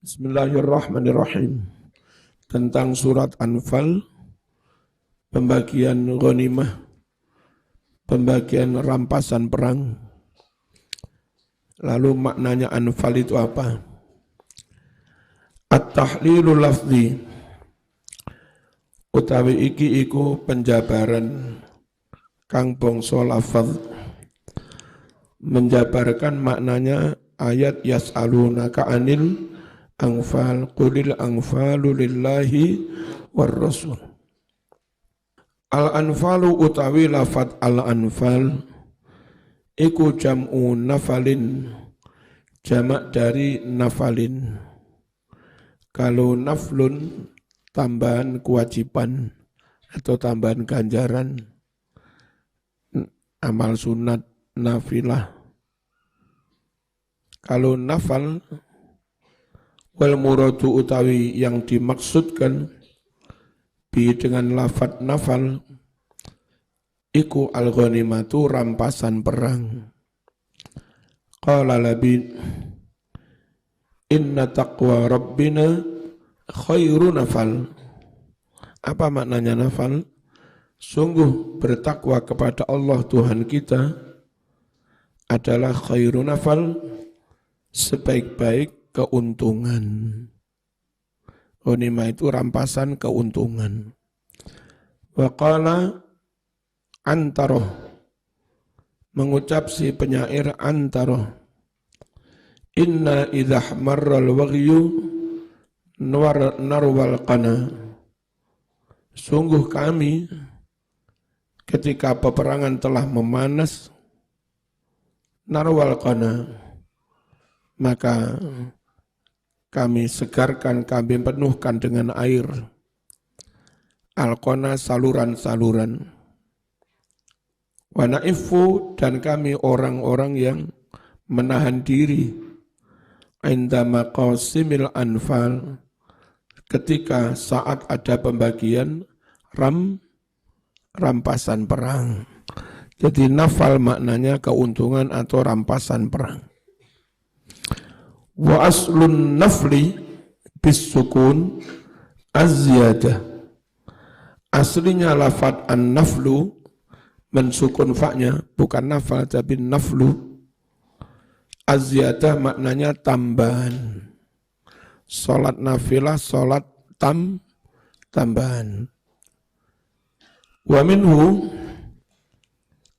Bismillahirrahmanirrahim. Tentang surat Anfal, pembagian ghanimah, pembagian rampasan perang. Lalu maknanya Anfal itu apa? At-tahlilu lafzi, utawi iki iku penjabaran kang bangsa lafaz, menjabarkan maknanya ayat yas'alunaka anil Anfal, qulil anfalu lillahi war rasul. Al-anfalu utawi lafad al-anfal iku jam'u nafalin, jamak dari nafalin. Kalau naflun tambahan kewajiban atau tambahan ganjaran, amal sunat, nafilah. Kalau nafal wal muradu utawi yang dimaksudkan bi dengan lafad nafal iku al ghanimatu rampasan perang. Qala Labid inna taqwa rabbina khairu nafal. Apa maknanya nafal? Sungguh bertakwa kepada Allah Tuhan kita adalah khairu nafal, sebaik-baik keuntungan. Ghanimah itu rampasan keuntungan. Wa qala Antaroh, mengucap si penyair Antaroh, inna idhah marral waghyu narwal qana. Sungguh kami ketika peperangan telah memanas, narwal qana, maka kami segarkan, kami penuhkan dengan air. Al-qana, saluran-saluran. Wa na'ifu, dan kami orang-orang yang menahan diri. Inda maqasimil anfal, ketika saat ada pembagian rampasan perang. Jadi nafal maknanya keuntungan atau rampasan perang. Wa aslun nafli bis sukun az-ziyadah. Aslinya lafad an-naflu mensukun fa'nya, bukan nafal tapi naflu. Az-ziyadah maknanya tambahan. Salat nafilah, salat tambahan. Wa minhu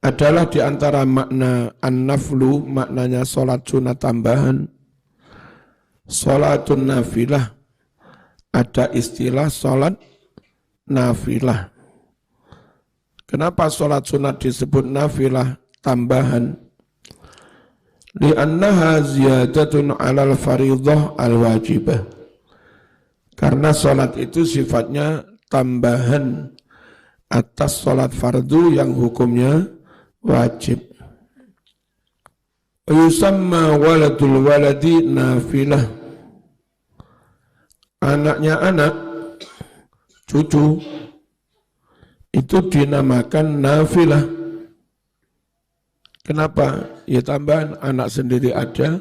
adalah di antara makna an-naflu, maknanya salat sunat tambahan. Salatun nafilah, ada istilah salat nafilah. Kenapa salat sunat disebut nafilah tambahan? Li'annaha ziyadatun 'alal fardhah al-wajibah. Karena salat itu sifatnya tambahan atas salat fardu yang hukumnya wajib. Yusamma waladul waladi nafilah. Anaknya anak, cucu, itu dinamakan nafilah. Kenapa? Ya tambahan, anak sendiri ada,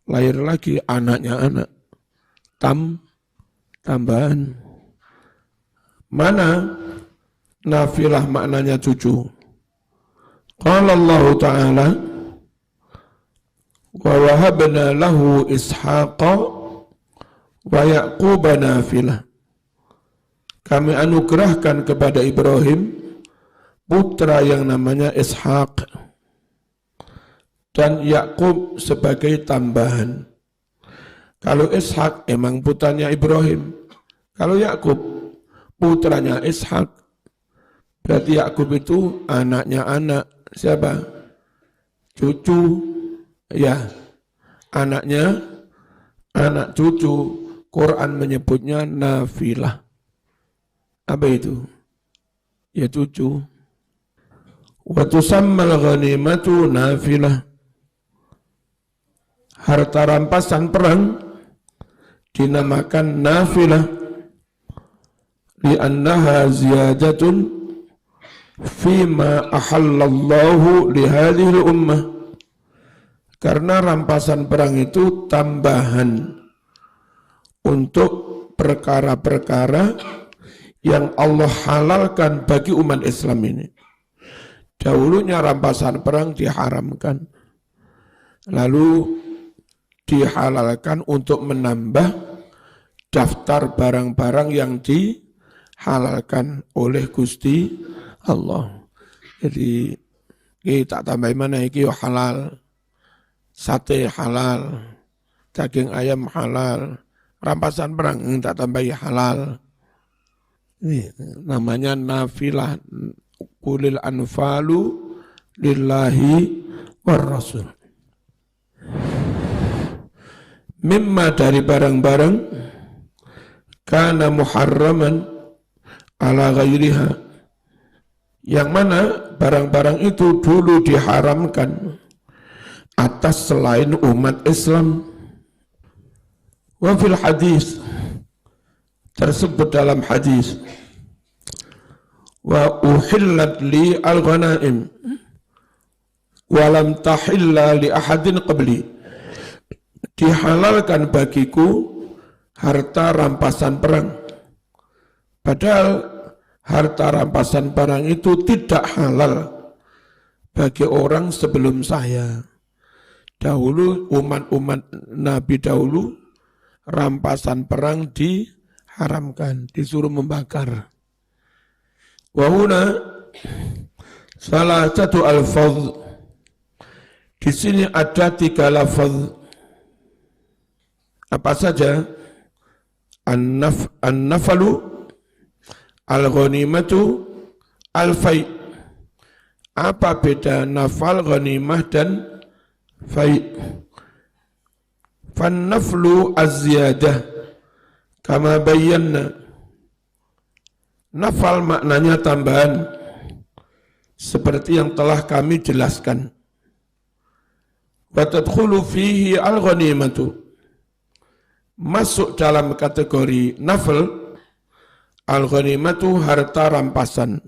lahir lagi anaknya anak. Tambahan. Mana nafilah maknanya cucu? Qala Allah Ta'ala, wa wahabna lahu ishaqa wa yaquba nafilah. Kami anugerahkan kepada Ibrahim putra yang namanya Ishaq dan Yakub sebagai tambahan. Kalau Ishaq emang putranya Ibrahim, kalau Yakub putranya Ishaq, berarti Yakub itu anaknya anak siapa? Cucu. Ya, anaknya, anak cucu, Quran menyebutnya nafilah. Apa itu? Ya cucu. Wa tusammal ghanimatu nafilah. Harta rampasan perang dinamakan nafilah. Li'annaha ziyadatun fima ahallallahu lihadihil ummah. Karena rampasan perang itu tambahan untuk perkara-perkara yang Allah halalkan bagi umat Islam ini. Dahulunya rampasan perang diharamkan, lalu dihalalkan untuk menambah daftar barang-barang yang dihalalkan oleh Gusti Allah. Jadi kita tambah mana iki halal, sate halal, daging ayam halal, rampasan perang tak tambahi halal. Ini namanya nafilah, qulil anfalu lillahi war rasul. Mimma dari barang-barang kana muharraman ala ghairiha, yang mana barang-barang itu dulu diharamkan atas selain umat Islam. Wa fil hadis, tersebut dalam hadis, wa uhillat li al-ghanaim wa lam tahilla li ahadin qabli, dihalalkan bagiku harta rampasan perang, padahal harta rampasan perang itu tidak halal bagi orang sebelum saya. Dahulu umat-umat Nabi dahulu rampasan perang diharamkan, disuruh membakar. Wahuna salah satu al-fadh, di sini ada 3 lafaz. Apa saja? An-nafalu, al-ghanimatu, al-fai'. Apa beda nafal, ghanimah dan fai'? Fan-naflu az-ziyadah kama bayyana. Nafal maknanya tambahan, seperti yang telah kami jelaskan. Wa tadkhulu fihi al-ghanimatu, masuk dalam kategori nafal al-ghanimatu, harta rampasan.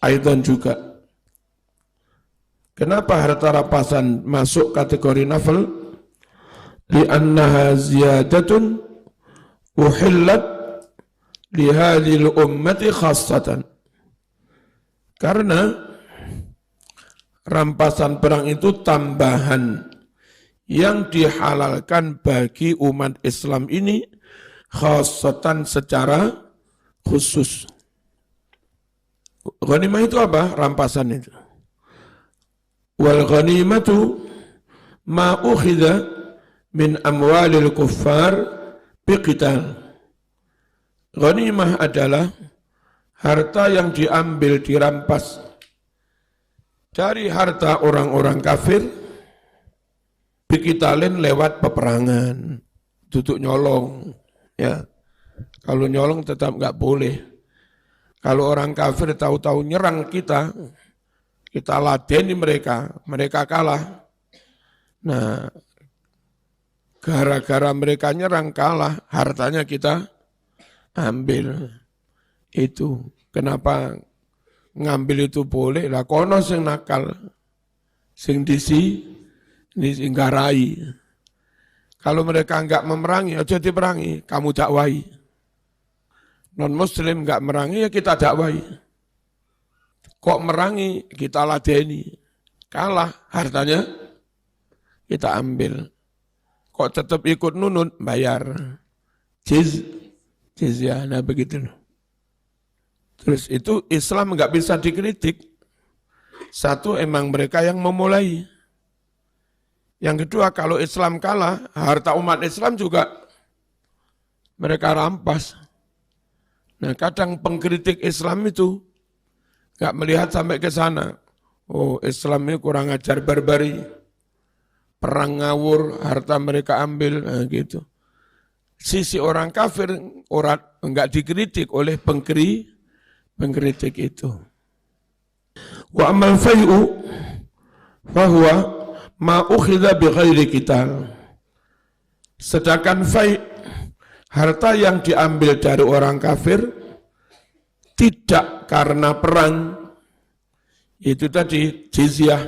Aidan juga. Kenapa harta rampasan masuk kategori nafal? Li'annaha ziyadatun uhillat lihadil ummati khassatan. Karena rampasan perang itu tambahan yang dihalalkan bagi umat Islam ini khassatan, secara khusus. Ghanimah itu apa? Rampasan itu. Wal ghanimatu ma ukhidha min amwalil kuffar biqital. Ghanimah adalah harta yang diambil, dirampas dari harta orang-orang kafir, biqitalin, lewat peperangan, duduk nyolong. Ya, kalau nyolong tetap nggak boleh. Kalau orang kafir tahu-tahu nyerang kita, kita ladeni mereka, mereka kalah. Nah, gara-gara mereka nyerang kalah, hartanya kita ambil. Itu kenapa ngambil itu boleh lah, kono sing nakal, sing disinggarai. Kalau mereka enggak memerangi, aja diperangi, kamu dakwai. Non muslim enggak merangi, ya kita dakwai. Kok merangi, kita ladeni. Kalah, hartanya kita ambil. Kok tetap ikut nunut, bayar jizyah, nah begitu. Terus itu Islam enggak bisa dikritik. Satu, emang mereka yang memulai. Yang kedua, kalau Islam kalah, harta umat Islam juga mereka rampas. Nah, kadang pengkritik Islam itu nggak melihat sampai ke sana. Oh, Islam ini kurang ajar, barbari, perang ngawur, harta mereka ambil, nah, gitu. Sisi orang kafir orang nggak dikritik oleh pengkritik itu. Wa amal fai'u fahuwa ma ukhidha bi ghairi qital. Sedangkan fai', harta yang diambil dari orang kafir tidak karena perang, itu tadi jizyah.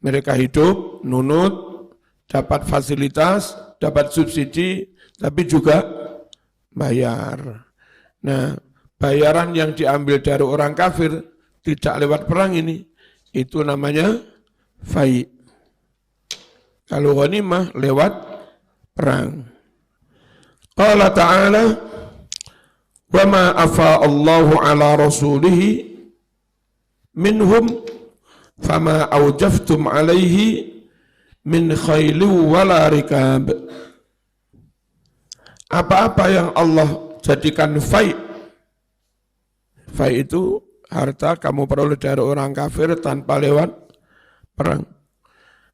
Mereka hidup, nunut, dapat fasilitas, dapat subsidi, tapi juga bayar. Nah, bayaran yang diambil dari orang kafir tidak lewat perang ini, itu namanya fai'. Kalau ghanimah lewat perang. Qala ta'ala, wa ma afa Allahu ala rasulihi minhum fama awjaftum alaihi min khailu wala rikab. Apa-apa yang Allah jadikan fai'. Fai' itu harta kamu peroleh dari orang kafir tanpa lewat perang.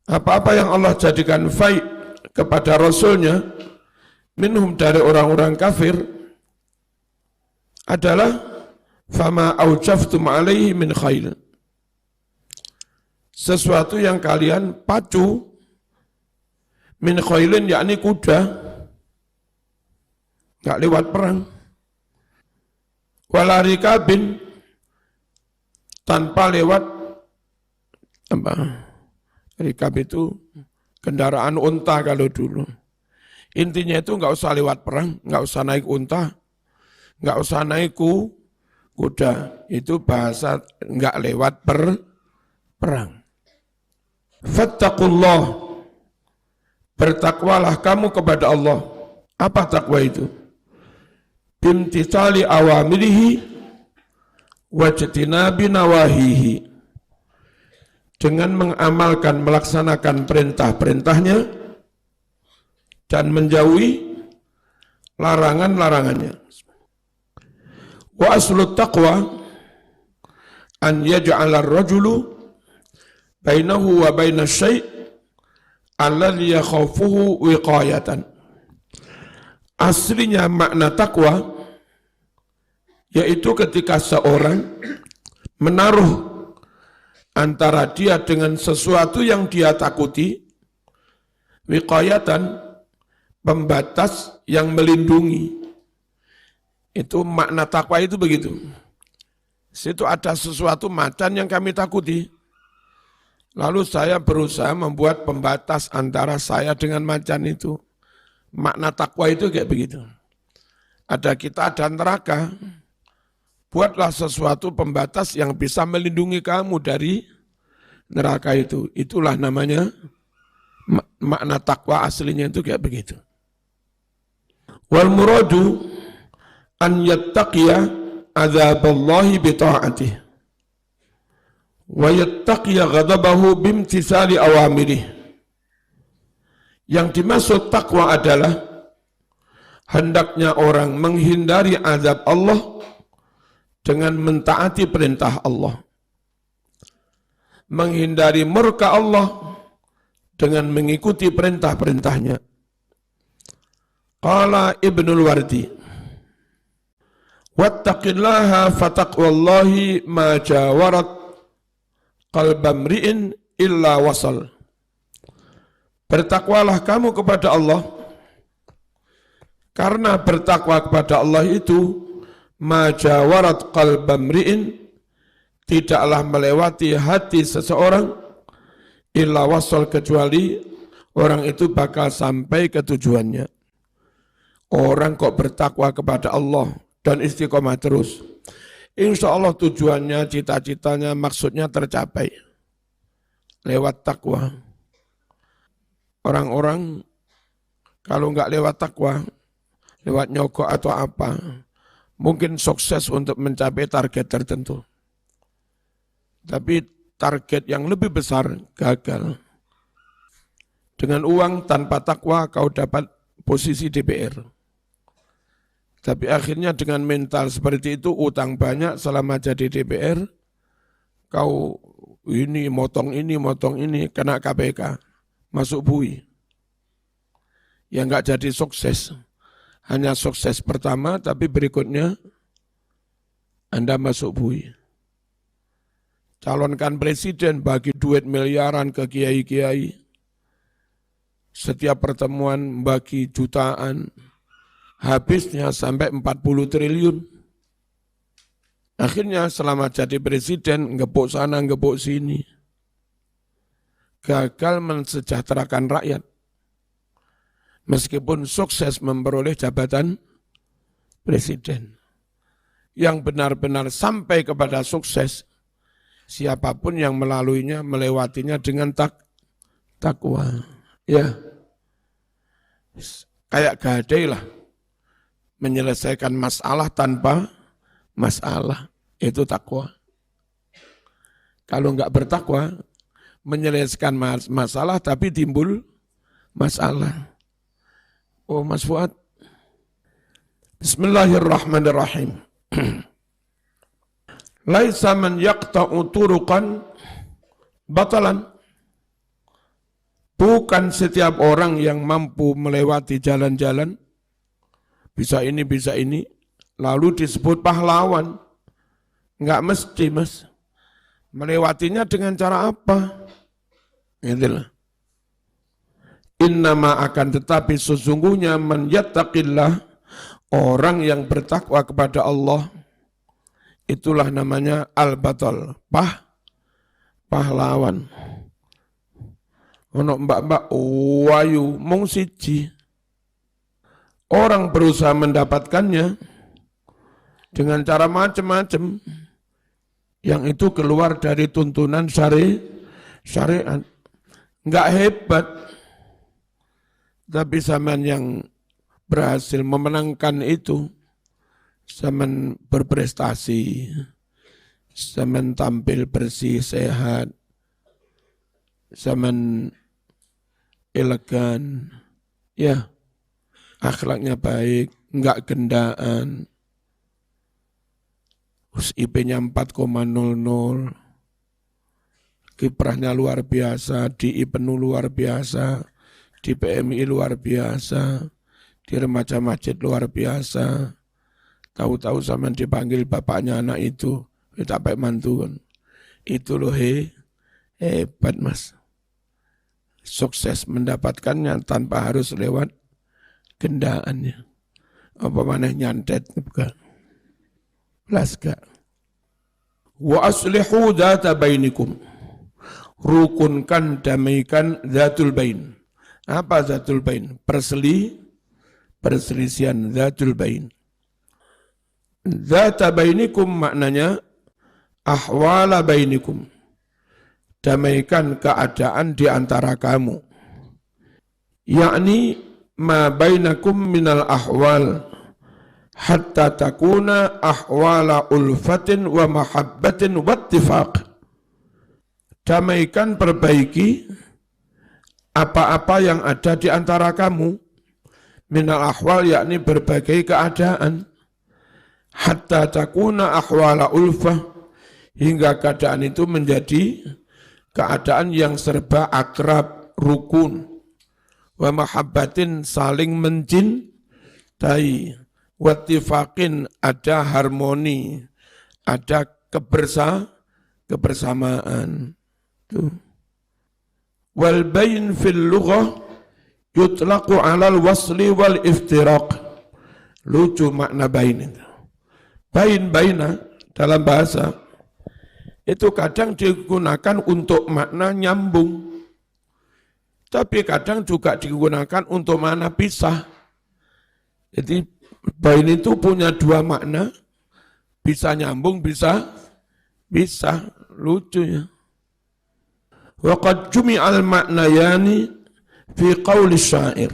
Apa-apa yang Allah jadikan fai' kepada Rasulnya, minhum dari orang-orang kafir, adalah fama aujaftum alaihi min khail. Sesuatu yang kalian pacu, min khailin yakni kuda, nggak lewat perang. Wala rikabin, tanpa lewat apa? Rikab itu kendaraan unta kalau dulu. Intinya itu nggak usah lewat perang, nggak usah naik unta, nggak usah naik kuda. Itu bahasa nggak lewat perang. Fattaqullah, bertakwalah kamu kepada Allah. Apa takwa itu? Bimtithali awamirihi wajtinabi nawahihi, dengan mengamalkan, melaksanakan perintah-perintahnya dan menjauhi larangan-larangannya. Wa aslut taqwa an yaj'ala ar-rajulu bainahu wa baina syai' alladhi yakhafuhu wiqayatan. Aslinya makna takwa yaitu ketika seorang menaruh antara dia dengan sesuatu yang dia takuti, wiqayatan, pembatas yang melindungi. Itu makna takwa itu begitu. Situ ada sesuatu macan yang kami takuti. Lalu saya berusaha membuat pembatas antara saya dengan macan itu. Makna takwa itu kayak begitu. Ada kita, ada neraka. Buatlah sesuatu pembatas yang bisa melindungi kamu dari neraka itu. Itulah namanya makna takwa, aslinya itu kayak begitu. Wal muradu an yattaqiya adzaballahi bi ta'atih wa yattaqiya ghadabahu bimtithali awamirih. Yang dimaksud takwa adalah hendaknya orang menghindari azab Allah dengan mentaati perintah Allah, menghindari murka Allah dengan mengikuti perintah-perintahnya. Qala Ibnul Wardi, wattaqillaha fataqwallahi ma jawarat qalbamri'in illa wasal. Bertakwalah kamu kepada Allah, karena bertakwa kepada Allah itu majawarat qalbamri'in, tidaklah melewati hati seseorang, illa wasal, kecuali orang itu bakal sampai ke tujuannya. Orang kok bertakwa kepada Allah dan istiqomah terus, insya Allah tujuannya, cita-citanya, maksudnya tercapai lewat takwa. Orang-orang kalau nggak lewat takwa, lewat nyogok atau apa, mungkin sukses untuk mencapai target tertentu. Tapi target yang lebih besar gagal. Dengan uang tanpa takwa kau dapat posisi DPR. Tapi akhirnya dengan mental seperti itu, utang banyak selama jadi DPR, kau ini, motong ini, kena KPK. Masuk bui. Ya enggak jadi sukses. Hanya sukses pertama, tapi berikutnya Anda masuk bui. Calonkan presiden, bagi duit miliaran ke kiai-kiai. Setiap pertemuan bagi jutaan. Habisnya sampai 40 triliun. Akhirnya selama jadi presiden, ngepuk sana, ngepuk sini. Gagal mensejahterakan rakyat. meskipun sukses memperoleh jabatan presiden. Yang benar-benar sampai kepada sukses, siapapun yang melaluinya, melewatinya dengan takwa. Ya, kayak gadai lah, menyelesaikan masalah tanpa masalah, itu takwa. Kalau enggak bertakwa, menyelesaikan masalah tapi timbul masalah. Oh Mas Fuad. Bismillahirrahmanirrahim. Laisa man yaqta'u turuqan batalan. Bukan setiap orang yang mampu melewati jalan-jalan, bisa ini, lalu disebut pahlawan. Enggak mesti, Mas. Melewatinya dengan cara apa? Itulah. Innama akan tetapi sesungguhnya man yattaqillah, orang yang bertakwa kepada Allah, itulah namanya al-batal, pahlawan. Ono mbak-mbak wayu mung siji. Orang berusaha mendapatkannya dengan cara macam-macam yang itu keluar dari tuntunan syariat. Enggak hebat. Tapi zaman yang berhasil memenangkan itu, zaman berprestasi, zaman tampil bersih, sehat, zaman elegan, ya akhlaknya baik, enggak gendaan, IP-nya 4,00, kiprahnya luar biasa, DI penuh luar biasa, di PMI luar biasa, di remaja masjid luar biasa. Tahu-tahu zaman dipanggil bapaknya anak itu, tak baik mantu kan. Itu loh hebat Mas. Sukses mendapatkannya tanpa harus lewat gendaannya. Apa mana nyantet bukan. Belas gak. Wa aslihu dzata bainikum. Rukunkan, damaikan dzatul bain. Apa dzatul bain? Perselisihan dzatul bain. Dzata bainikum maknanya ahwala bainikum. Damaikan keadaan di antara kamu. Yakni ma bainakum minal ahwal hatta takuna ahwala ulfatin wa mahabbatin wa ittifaq. Damaikan, perbaiki apa-apa yang ada di antara kamu, minal ahwal yakni berbagai keadaan, hatta takuna ahwala ulfah, hingga keadaan itu menjadi keadaan yang serba akrab, rukun, wa mahabbatin saling mencintai, wa ittifaqin ada harmoni, ada kebersamaan. Tuh. Wal bain fil lughah yutlaqu 'alal wasli wal iftiraq. Lucu makna bain itu. Baina dalam bahasa itu kadang digunakan untuk makna nyambung. Tapi kadang juga digunakan untuk makna pisah. Jadi bain itu punya dua makna, bisa nyambung, bisa lucu ya. Waqad jumi'al maknayani fi qawli syair.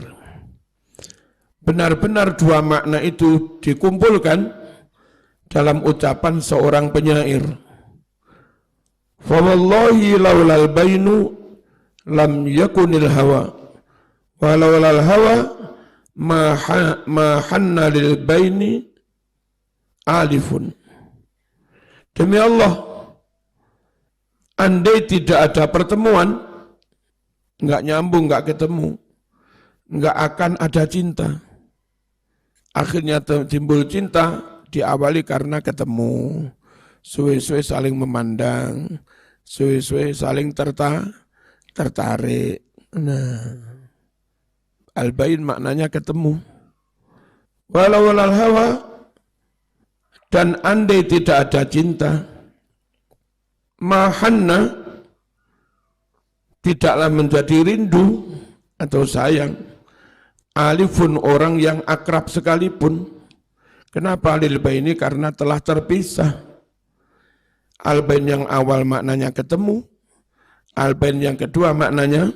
Benar-benar dua makna itu dikumpulkan dalam ucapan seorang penyair. Fa wallahi laulal bainu lam yakunil hawa wa laulal hawa ma hanna lil baini alifun. Demi Allah, andai tidak ada pertemuan, enggak nyambung, enggak ketemu, enggak akan ada cinta. Akhirnya timbul cinta diawali karena ketemu. Suwe-suwe saling memandang, suwe-suwe saling tertarik. Nah, al-bain maknanya ketemu. Walau walal hawa, dan andai tidak ada cinta, mahanna tidaklah menjadi rindu atau sayang alifun orang yang akrab sekalipun. Kenapa lilbaini? Karena telah terpisah. Albain yang awal maknanya ketemu, albain yang kedua maknanya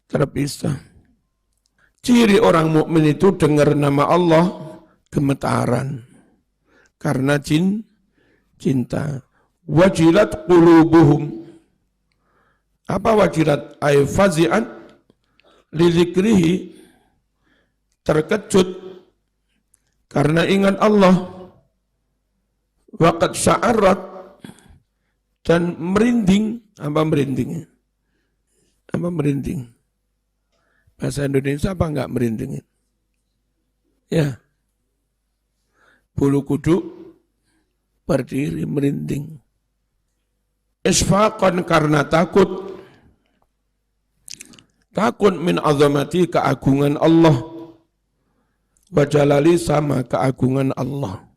terpisah. Ciri orang mukmin itu dengar nama Allah gemetaran karena cinta. Wajilat qulubuhum. Apa wajilat? Ay fazi'an lidzikrihi, terkejut karena ingat Allah. Waqad sya'arat, dan merinding. Apa merinding? Apa merinding? Bahasa Indonesia apa enggak merinding? Ya. Bulu kuduk berdiri merinding. Isfaqan, karena takut. Takut min azamati, keagungan Allah. Wa jalali, sama keagungan Allah.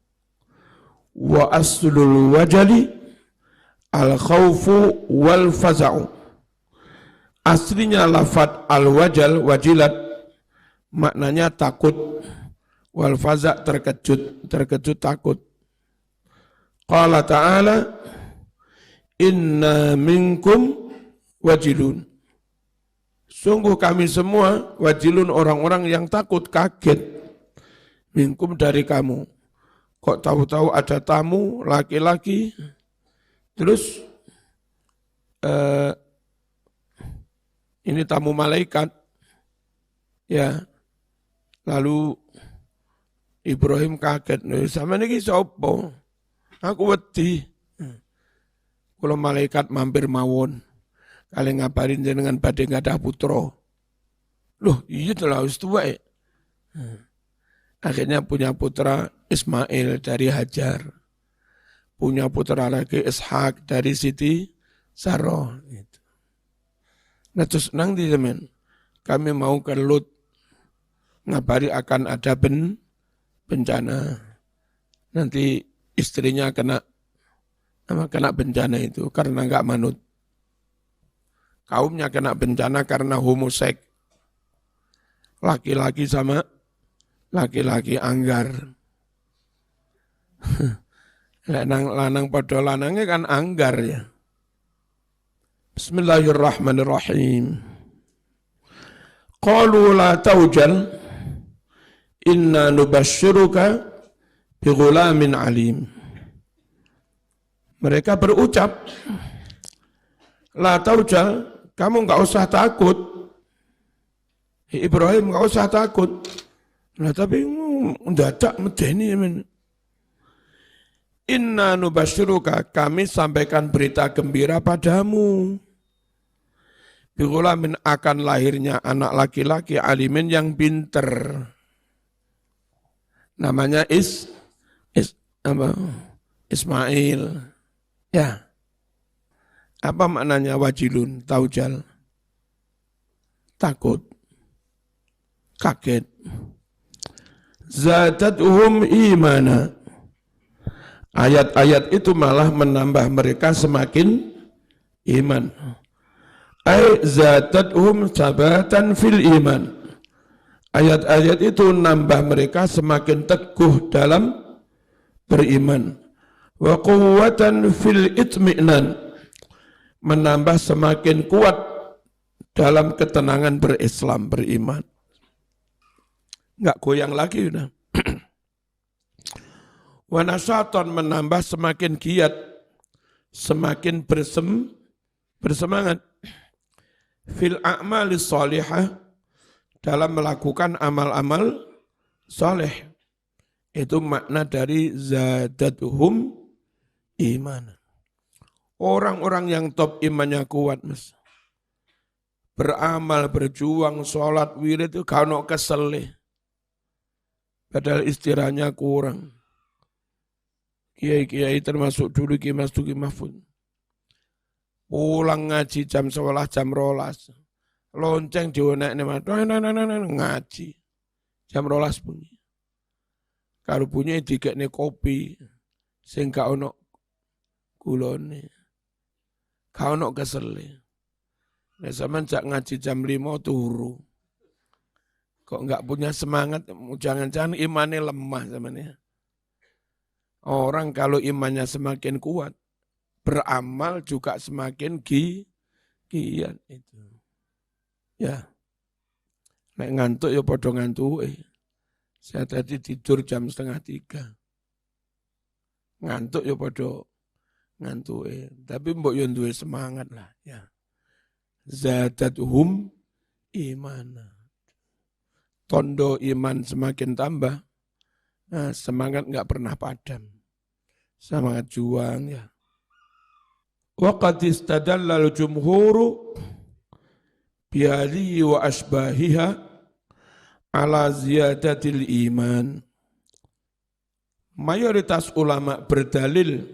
Wa aslul wajali al-khawfu wal faza'u. Aslinya lafad al-wajal, wajilat, maknanya takut. Wal faza' terkejut takut. Qala ta'ala, inna minkum wajilun. Sungguh kami semua wajilun, orang-orang yang takut, kaget. Minkum, dari kamu. Kok tahu-tahu ada tamu laki-laki, terus ini tamu malaikat, ya. Lalu Ibrahim kaget, sama ini sapa? Aku wedi. Kalau malaikat mampir mawon, kalian ngabarin dengan badai nggak ada putra. Loh, iya telah harus tua ya. Akhirnya punya putra Ismail dari Hajar, punya putra lagi Ishak dari Siti Sarah. Gitu. Nah terus nang di zaman kami mau ke Lut, ngabari akan ada bencana. Nanti istrinya kena bencana itu karena enggak manut. Kaumnya kena bencana karena homoseks. Laki-laki sama laki-laki anggar. Lanang padha lanangnya kan anggar ya. Bismillahirrahmanirrahim. Qalu la taujal inna nubashiruka bi ghulamin alim. Mereka berucap, la taujal, kamu enggak usah takut. Ibrahim enggak usah takut. Nah tapi mendadak medeni. Inna nubashiruka, kami sampaikan berita gembira padamu. Bighulamin, akan lahirnya anak laki-laki alimin yang pinter. Namanya Ismail. Ya. Apa maknanya wajilun, taujal? Takut. Kaget. Zadatuhum imana. Ayat-ayat itu malah menambah mereka semakin iman. Ay zadatuhum sabatan fil iman. Ayat-ayat itu nambah mereka semakin teguh dalam beriman. Wa quwwatan fil itmi'nan. Menambah semakin kuat dalam ketenangan berislam, beriman. Enggak goyang lagi udah. Wanasyatan, menambah semakin giat, semakin bersemangat. Fil a'malis sholihah, dalam melakukan amal-amal soleh. Itu makna dari zadatuhum iman. Orang-orang yang top imannya kuat, mas. Beramal, berjuang, sholat, wirid itu kalau kesel. Padahal istirahatnya kurang. Kiai-kiai termasuk dulu Ki Mas Duki Mahfud. Pulang ngaji jam 11, jam 12. Lonceng diwonek ngaji. Jam 12 bunyi. Kalau bunyi dikekne kopi. Sing gak ono gulone. Gak ono kesele. Nah sampean jak ngaji jam 5 turu. Kok nggak punya semangat, jangan-jangan imannya lemah sebenarnya. Orang kalau imannya semakin kuat, beramal juga semakin giat itu. Ya, nek ngantuk ya podo ngantuk. Saya tadi tidur jam 2:30. Ngantuk ya podo ngantuk. Tapi mbok yo duwe semangat lah ya. Zadatuhum imana. Tondo iman semakin tambah, nah, semangat nggak pernah padam. Semangat juang ya. Wa qad istadalla al-jumhuru bihadhihi wa asbahiha ala ziyadatil iman. Mayoritas ulama berdalil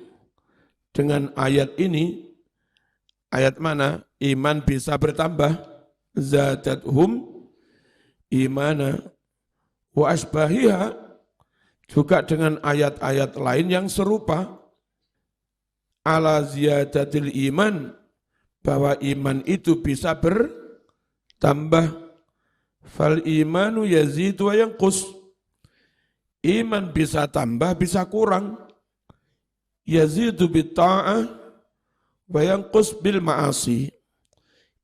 dengan ayat ini. Ayat mana? Iman bisa bertambah. Zadathum imana wa asbahiha, juga dengan ayat-ayat lain yang serupa. Ala ziyadatil iman, bahwa iman itu bisa bertambah. Fal imanu yazidu wa yanqus. Iman bisa tambah, bisa kurang. Yazidu bitta'ah wa yanqus bil ma'asi.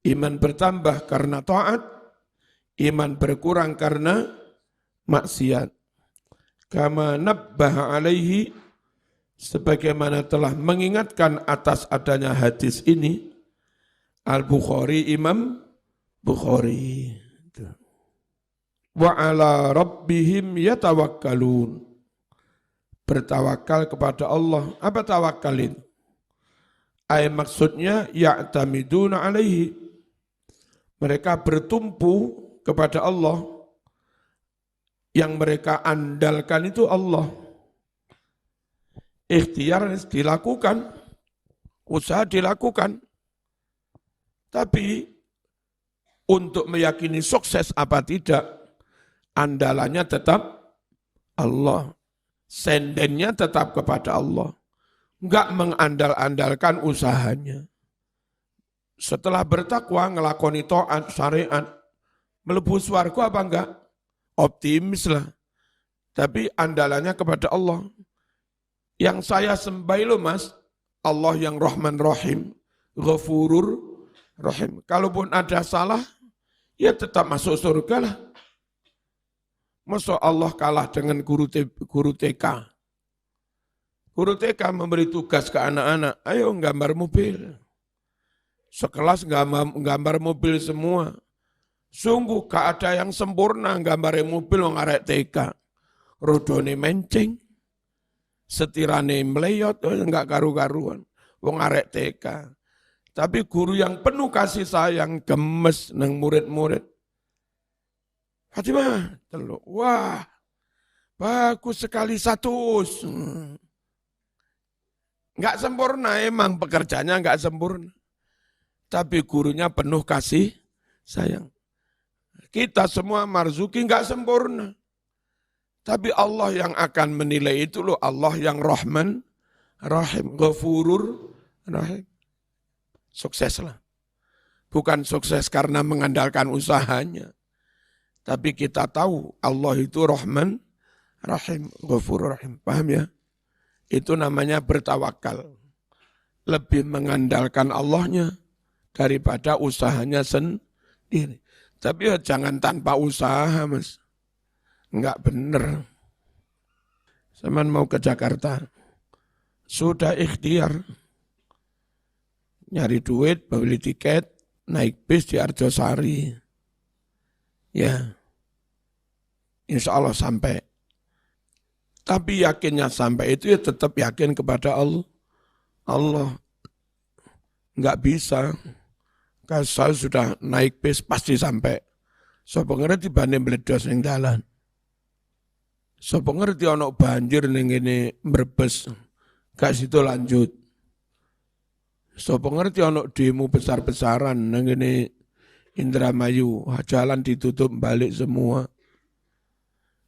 Iman bertambah karena taat, iman berkurang karena maksiat. Kama nabbaha alaihi, sebagaimana telah mengingatkan atas adanya hadis ini Al-Bukhari, Imam Bukhari. Wa ala rabbihim yatawakkalun. Bertawakal kepada Allah. Apa tawakal itu? Maksudnya ya'tamiduna alaihi. Mereka bertumpu kepada Allah. Yang mereka andalkan itu Allah. Ikhtiar dilakukan, usaha dilakukan. Tapi untuk meyakini sukses apa tidak, andalannya tetap Allah. Sendennya tetap kepada Allah. Enggak mengandal-andalkan usahanya. Setelah bertakwa, ngelakoni taat, syariat, melebu swarga apa enggak? Optimis lah. Tapi andalannya kepada Allah. Yang saya sembah lo mas, Allah yang Rahman Rahim, Ghafurur Rahim. Kalaupun ada salah, ya tetap masuk surga lah. Masa Allah kalah dengan guru TK. Guru TK memberi tugas ke anak-anak, ayo gambar mobil. Sekelas gambar mobil semua. Sungguh gak ada yang sempurna gambar mobil yang arek TK. Rodone menceng, setirane meleyot, enggak karu-karuan. Wong arek TK. Tapi guru yang penuh kasih sayang, gemes nang murid-murid. Fatimah, teluk. Wah, bagus sekali 100. Enggak sempurna, emang pekerjaannya enggak sempurna. Tapi gurunya penuh kasih sayang. Kita semua marzuki enggak sempurna. Tapi Allah yang akan menilai itu loh, Allah yang Rahman, Rahim, Ghafurur, Rahim. Sukseslah. Bukan sukses karena mengandalkan usahanya. Tapi kita tahu Allah itu Rahman, Rahim, Ghafurur, Rahim. Paham ya? Itu namanya bertawakal. Lebih mengandalkan Allahnya daripada usahanya sendiri. Tapi ya jangan tanpa usaha mas. Enggak benar. Saya mau ke Jakarta. Sudah ikhtiar. Nyari duit, beli tiket, naik bis di Arjosari. Ya. Insya Allah sampai. Tapi yakinnya sampai itu ya tetap yakin kepada Allah. Allah. Enggak bisa. Kalau saya sudah naik bis pasti sampai. So pengerti dibanding meledos ning dalan. So pengerti ono banjir ning ngene Brebes. Gak situ lanjut. So pengerti ono demo besar-besaran ning ngene Indramayu, jalan ditutup balik semua.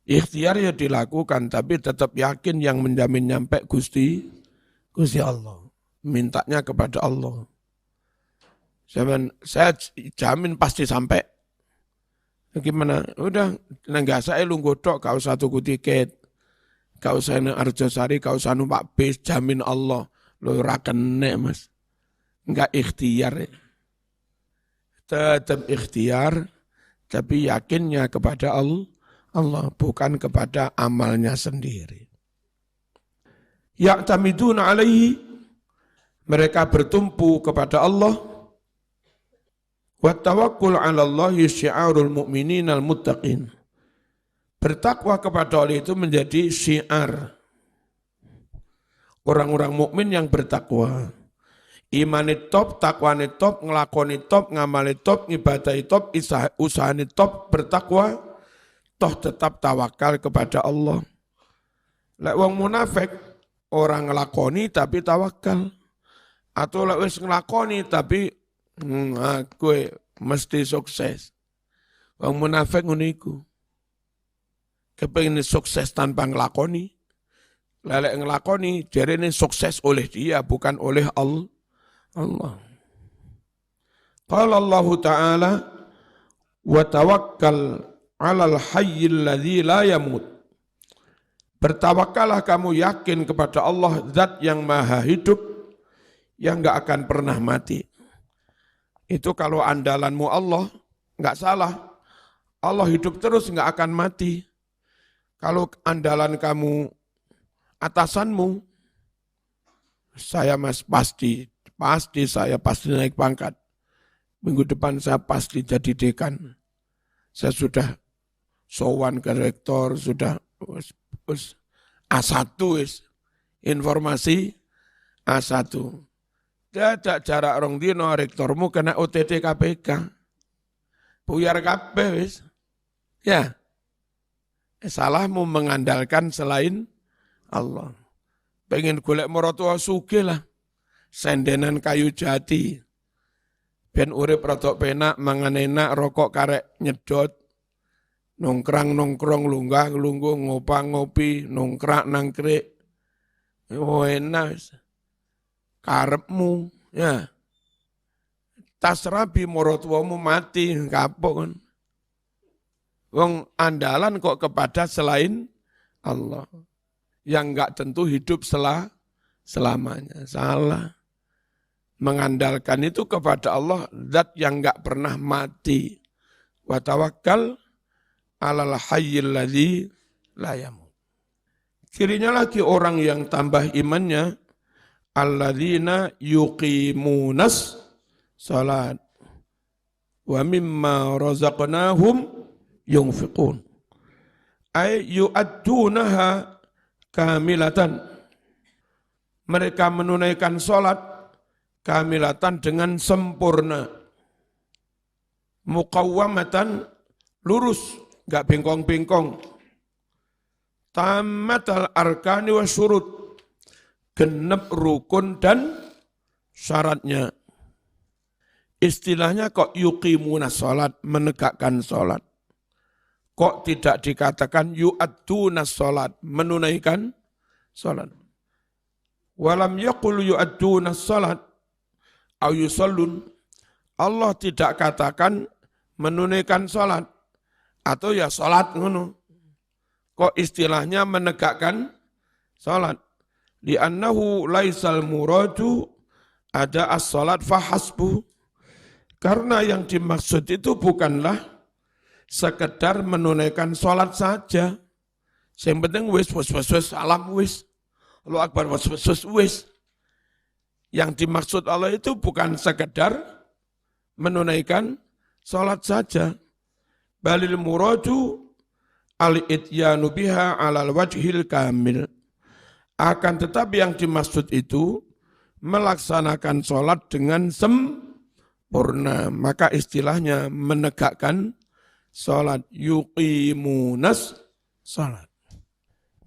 Ikhtiar ya dilakukan tapi tetap yakin yang menjamin nyampe Gusti Allah. Mintanya kepada Allah. Saya jamin pasti sampai. Gimana? Udah, nggak saya lungguh tok, gak usah tuku tiket. Gak usah nang Arjosari, gak usah numpak bis, jamin Allah. Lo ora kena, Mas. Enggak ikhtiar. Tetap ikhtiar, tapi yakinnya kepada Allah, bukan kepada amalnya sendiri. Ya'tamiduna alaihi, mereka bertumpu kepada Allah. Wa tawakkul 'ala Allah syiarul mu'minin al-muttaqin. Bertakwa kepada Allah itu menjadi syiar orang-orang mukmin yang bertakwa. Imane top, takwane top, ngelakoni top, ngamali top, ngibadahi top, usahane top, bertakwa, toh tetap tawakal kepada Allah. Lek wong munafik, orang ngelakoni tapi tawakal. Atau lek wis ngelakoni tapi gue mesti sukses. Wong munafik ngono iku. Kepengin sukses tanpa ngelakoni. Lek ngelakoni, jarene sukses oleh dia, bukan oleh Allah. Qala Allah Ta'ala, wa tawakkal 'alal hayyil ladzi la yamut. Bertawakallah kamu yakin kepada Allah, zat yang maha hidup, yang enggak akan pernah mati. Itu kalau andalanmu Allah, enggak salah. Allah hidup terus enggak akan mati. Kalau andalan kamu atasanmu, saya mas pasti saya pasti naik pangkat. Minggu depan saya pasti jadi dekan. Saya sudah sowan ke rektor, sudah A1 informasi A1. Tidak jarak rong dino rektormu kena OTT KPK. Buyar kabeh wis. Ya. Salahmu mengandalkan selain Allah. Pengen golek maratuwa sugih lah. Sendenan kayu jati. Ben urip rada penak, mangan enak, rokok karek nyedot. Nongkrang lungguh ngopi, nongkrak nangkrik. Oh enak. Karepmu, ya. Tas rabi maratuwamu mati, kapok kan. Wong andalan kok kepada selain Allah. Yang enggak tentu hidup selamanya. Salah. Mengandalkan itu kepada Allah, zat yang enggak pernah mati. Wa tawakkal 'alal hayyil ladzi la yamut. Cirinya lagi orang yang tambah imannya, alladzina yuqimunas salat wa mimma razaqnahum yunfiqun. Ay yu'addunaha kamilatan. Mereka menunaikan salat kamilatan dengan sempurna. Muqawwamatan, lurus, enggak bengkong-bengkong. Tammatal arkani wa syurut, genep rukun dan syaratnya. Istilahnya kok yuqimuna salat, menegakkan salat. Kok tidak dikatakan yu'adduna salat, menunaikan salat. Walam yaqul yu'adduna salat au yusallun. Allah tidak katakan menunaikan salat atau ya salat ngono. Kok istilahnya menegakkan salat? Li'annahu laisal muradu ada as-salat fahasbu. Karena yang dimaksud itu bukanlah sekedar menunaikan salat saja. Yang penting wis salam wis. Allahu Akbar wis. Yang dimaksud Allah itu bukan sekedar menunaikan salat saja. Balil muradu al-ityanu biha 'alal wajhil kamil. Akan tetapi yang dimaksud itu melaksanakan salat dengan sempurna. Maka istilahnya menegakkan salat, yuqimunas salat.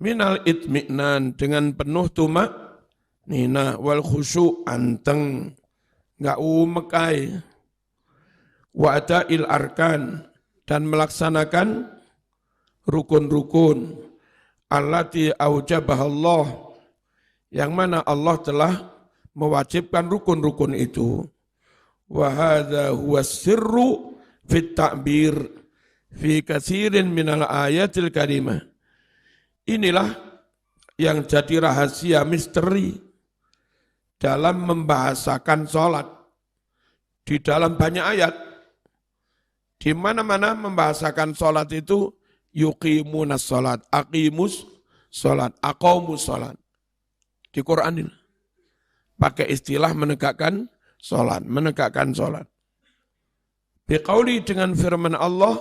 Minal itmi'nan, dengan penuh tumaknina wal khusyuk, anteng, enggak umekai. Wa ata'il arkan, dan melaksanakan rukun-rukun. Allati aujabahallah, yang mana Allah telah mewajibkan rukun-rukun itu. Wa hadza huwa sirru fit ta'bir, fi katsirin minal ayatil karimah. Inilah yang jadi rahasia misteri dalam membahasakan sholat. Di dalam banyak ayat, di mana-mana membahasakan sholat itu yuqimunas sholat, aqimus sholat, aqamus sholat. Di Quran ini pakai istilah menegakkan sholat, menegakkan sholat. Biqauli dengan firman Allah,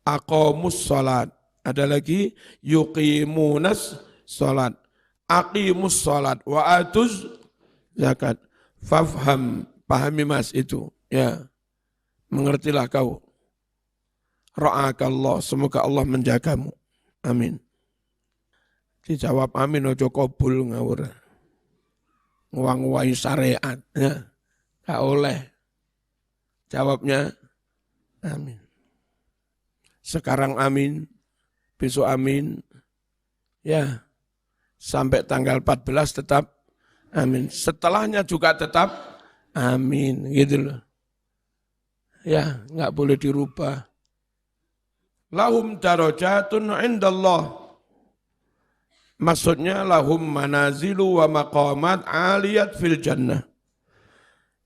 aqamus sholat. Ada lagi yuqimunas sholat, aqimus sholat, wa atuz zakat. Fafham, pahami mas itu. Ya, mengertilah kau. Ra'akallah, semoga Allah menjagamu. Amin. Dijawab amin, ojo kobul ngawur. Ngwang-ngwai syariat. Ya, gak oleh. Jawabnya, amin. Sekarang amin, besok amin. Ya, sampai tanggal 14 tetap amin. Setelahnya juga tetap amin. Gitu loh. Ya, nggak boleh dirubah. Lahum darajatun indallah. Maksudnya lahum manazilu wa maqamat aliyat fil jannah.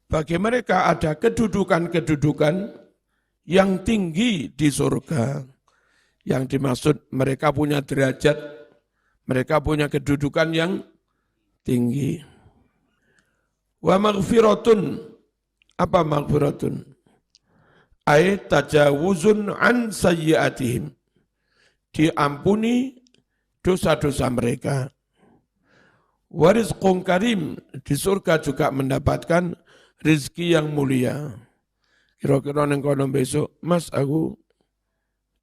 Bagi mereka ada kedudukan-kedudukan yang tinggi di surga. Yang dimaksud mereka punya derajat, mereka punya kedudukan yang tinggi. Wa maghfiratun. Apa maghfiratun? Ay tajawuzun an sayyiatihim. Diampuni dosa-dosa mereka. Warizqun karim. Di surga juga mendapatkan rezeki yang mulia. Kira-kira neng kono besok, Mas aku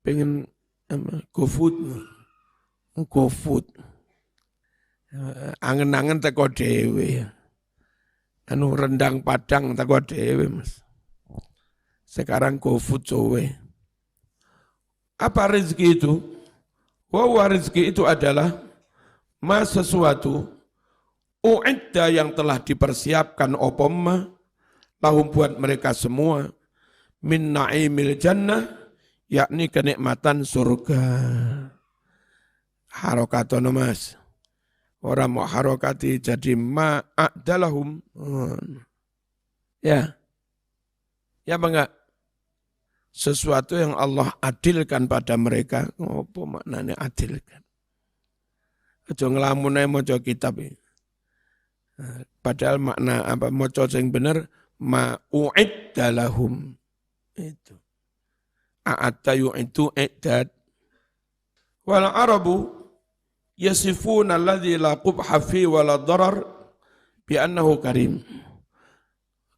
pengen GoFood. GoFood. Angen-angen teko dhewe. Anu rendang Padang teko dhewe, Mas. Sekarang GoFood cowe. Apa rezeki itu? Wa rezeki itu adalah sesuatu u'idda yang telah dipersiapkan opoma lahum buat mereka semua min na'imil jannah, yakni kenikmatan surga. Harokatono mas. Orang mau harokati jadi ma'adalahum. Ya. Ya apa enggak? Sesuatu yang Allah adilkan pada mereka. Apa maknanya adilkan? Aja ngelamun ae maca kitab ini. Padahal makna apa maca sing bener ma'u'idda lahum. Itu. A'atta yu'idu i'dad. Wal arabu yasifuna alladhi la qubha fi wa la darar bi annahu karim.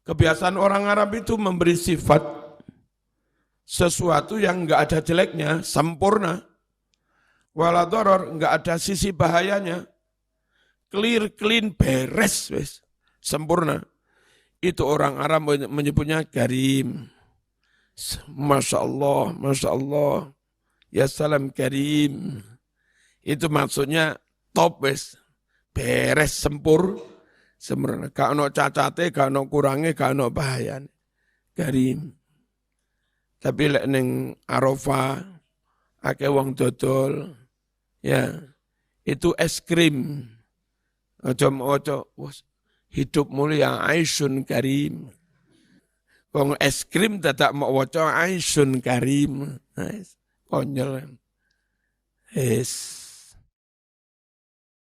Kebiasaan orang Arab itu memberi sifat sesuatu yang enggak ada jeleknya, sempurna. Wala darar, enggak ada sisi bahayanya. Clear, clean, beres, wes, sempurna. Itu orang Arab menyebutnya karim. Masya Allah, ya salam karim. Itu maksudnya top, wes, beres, sempurna. Gak ono cacate, gak ono kurange, gak ono bahayane. Karim. Tapi lek ning Arafah akeh wong dodol, ya itu es krim. Aja hidup mulia aisyun karim. Wong es krim dadak mau waca aisyun karim. Konyol.